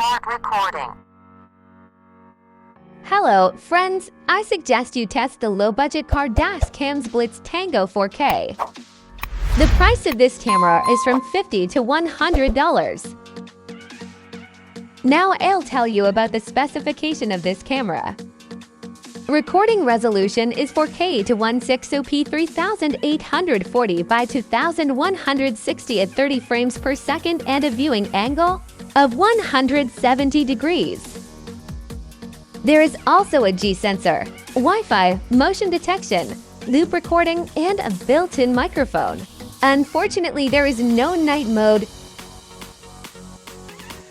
Start recording. Hello, friends. I suggest you test the low-budget Xblitz Tango 4K. The price of this camera is from $50 to $100. Now I'll tell you about the specification of this camera. Recording resolution is 4K to 160p 3840 by 2160 at 30 frames per second and a viewing angle of 170 degrees. There is also a G sensor, Wi-Fi, motion detection, loop recording, and a built-in microphone. Unfortunately, there is no night mode.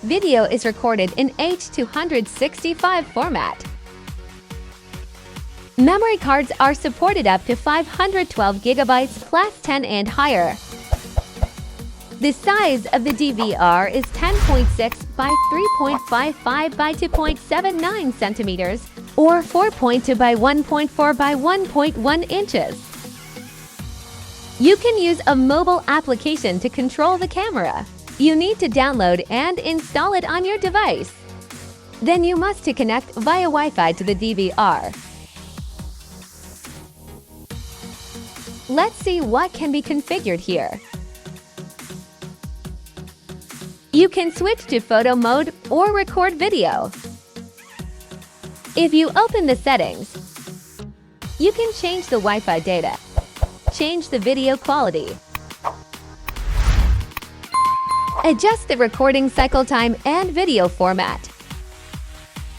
Video is recorded in H.265 format. Memory cards are supported up to 512 GB plus 10 and higher. The size of the DVR is 10.6 by 3.55 by 2.79 centimeters or 4.2 by 1.4 by 1.1 inches. You can use a mobile application to control the camera. You need to download and install it on your device. Then you must connect via Wi-Fi to the DVR. Let's see what can be configured here. You can switch to photo mode or record video. If you open the settings, you can change the Wi-Fi data, change the video quality, adjust the recording cycle time and video format.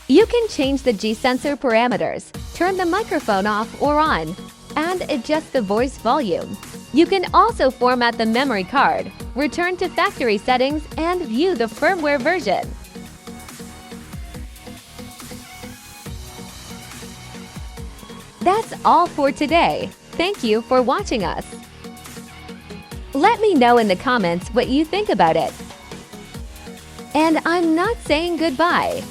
You can change the G sensor parameters, turn the microphone off or on, and adjust the voice volume. You can also format the memory card, return to factory settings, and view the firmware version. That's all for today. Thank you for watching us. Let me know in the comments what you think about it. And I'm not saying goodbye.